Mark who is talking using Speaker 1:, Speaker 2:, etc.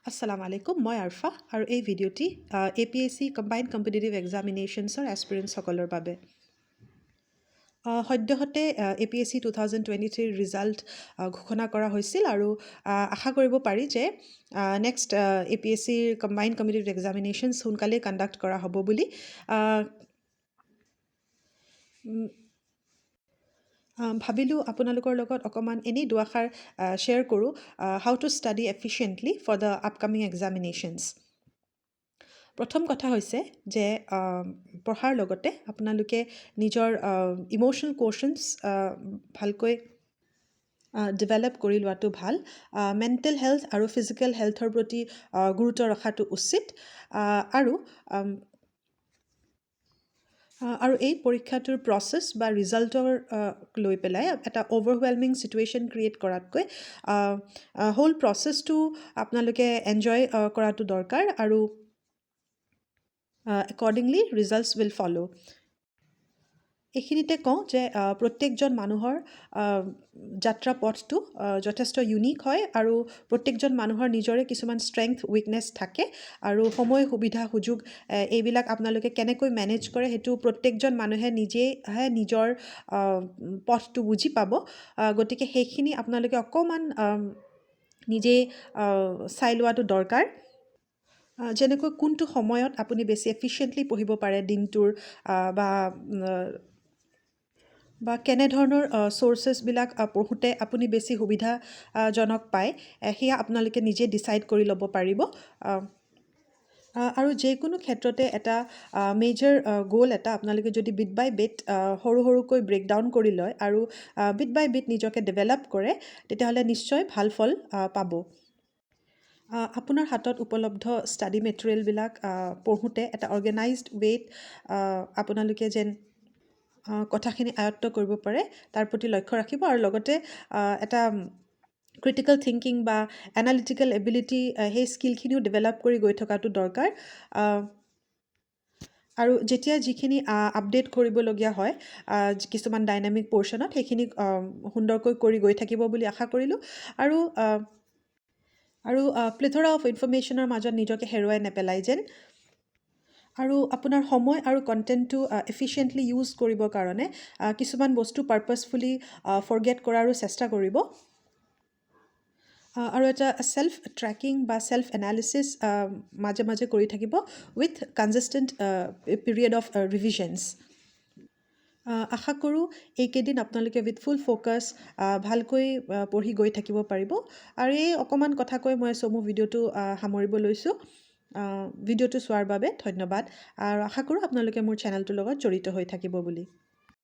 Speaker 1: Assalamu alaikum, মই আৰফা আৰু এই ভিডিঅ'টি APSC কম্বাইণ্ড কম্পিটিটিভ এক্সামিনেশ্যনছৰ এছপিৰেণ্টছসকলৰ বাবে। সদ্যহতে APSC 2023 ৰিজাল্ট ঘোষণা কৰা হৈছিল আৰু আশা কৰিব পাৰি যে নেক্সট APSCৰ কম্বাইণ্ড কম্পিটিটিভ এক্সামিনেশ্যনছ সোনকালেই কণ্ডাক্ট কৰা হ'ব বুলি। ভাবিলোঁ আপোনালোকৰ লগত অকণমান এনেই দুআষাৰ শ্বেয়াৰ কৰোঁ how to study efficiently for the upcoming examinations. প্ৰথম কথা হৈছে যে পঢ়াৰ লগতে আপোনালোকে নিজৰ ইম'শ্যনেল কোৱেশ্যনছ ভালকৈ ডেভেলপ কৰি লোৱাটো ভাল। মেণ্টেল হেল্থ আৰু ফিজিকেল হেল্থৰ প্ৰতি গুৰুত্ব ৰখাটো উচিত আৰু এই পৰীক্ষাটোৰ প্ৰচেছ বা ৰিজাল্টৰ লৈ পেলাই এটা অ'ভাৰৱেলমিং ছিটুৱেশ্যন ক্ৰিয়েট কৰাতকৈ হোল প্ৰচেছটো আপোনালোকে এনজয় কৰাটো দৰকাৰ আৰু একৰ্ডিংলি ৰিজাল্টছ উইল ফ'ল'। এইখিনিতে কওঁ যে প্ৰত্যেকজন মানুহৰ যাত্ৰা পথটো যথেষ্ট ইউনিক হয় আৰু প্ৰত্যেকজন মানুহৰ নিজৰে কিছুমান ষ্ট্ৰেংথ উইকনেছ থাকে আৰু সময় সুবিধা সুযোগ এইবিলাক আপোনালোকে কেনেকৈ মেনেজ কৰে সেইটো প্ৰত্যেকজন মানুহে নিজেহে নিজৰ পথটো বুজি পাব। গতিকে সেইখিনি আপোনালোকে অকণমান নিজেই চাই লোৱাটো দৰকাৰ। যেনেকৈ কোনটো সময়ত আপুনি বেছি এফিচিয়েণ্টলি পঢ়িব পাৰে দিনটোৰ বা কেনেধৰণৰ চ'ৰ্চেছবিলাক পঢ়োঁতে আপুনি বেছি সুবিধাজনক পায় সেয়া আপোনালোকে নিজে ডিচাইড কৰি ল'ব পাৰিব। আৰু যিকোনো ক্ষেত্ৰতে এটা মেজৰ গ'ল এটা আপোনালোকে যদি বিট বাই বিট সৰু সৰুকৈ ব্ৰেকডাউন কৰি লয় আৰু বিট বাই বিট নিজকে ডেভেলপ কৰে তেতিয়াহ'লে নিশ্চয় ভাল ফল পাব। আপোনাৰ হাতত উপলব্ধ ষ্টাডি মেটেৰিয়েলবিলাক পঢ়োঁতে এটা অৰ্গেনাইজড ৱেত আপোনালোকে যেন কথাখিনি আয়ত্ত কৰিব পাৰে তাৰ প্ৰতি লক্ষ্য ৰাখিব আৰু লগতে এটা ক্ৰিটিকেল থিংকিং বা এনালিটিকেল এবিলিটি সেই স্কিলখিনিও ডেভেলপ কৰি গৈ থকাটো দৰকাৰ। আৰু যেতিয়া যিখিনি আপডেট কৰিবলগীয়া হয় কিছুমান ডাইনামিক পৰ্শ্যনত সেইখিনি সুন্দৰকৈ কৰি গৈ থাকিব বুলি আশা কৰিলোঁ আৰু প্লেথৰা অফ ইনফৰ্মেশ্যনৰ মাজত নিজকে হেৰুৱাই নেপেলাই যেন আৰু আপোনাৰ সময় আৰু কণ্টেণ্টটো এফিচিয়েণ্টলি ইউজ কৰিবৰ কাৰণে কিছুমান বস্তু পাৰ্পাছফুলি ফৰগেট কৰাৰো চেষ্টা কৰিব আৰু এটা ছেল্ফ ট্ৰেকিং বা ছেল্ফ এনালিচিছ মাজে মাজে কৰি থাকিব উইথ কনচিষ্টেণ্ট পিৰিয়ড অফ ৰিভিজনছ। আশা কৰোঁ এইকেইদিন আপোনালোকে উইথ ফুল ফ'কাছ ভালকৈ পঢ়ি গৈ থাকিব পাৰিব আৰু এই অকণমান কথা কৈ মই চমু ভিডিঅ'টো সামৰিব লৈছোঁ। ভিডিঅ'টো চোৱাৰ বাবে ধন্যবাদ আৰু আশা কৰোঁ আপোনালোকে মোৰ চেনেলটোৰ লগত জড়িত হৈ থাকিব বুলি।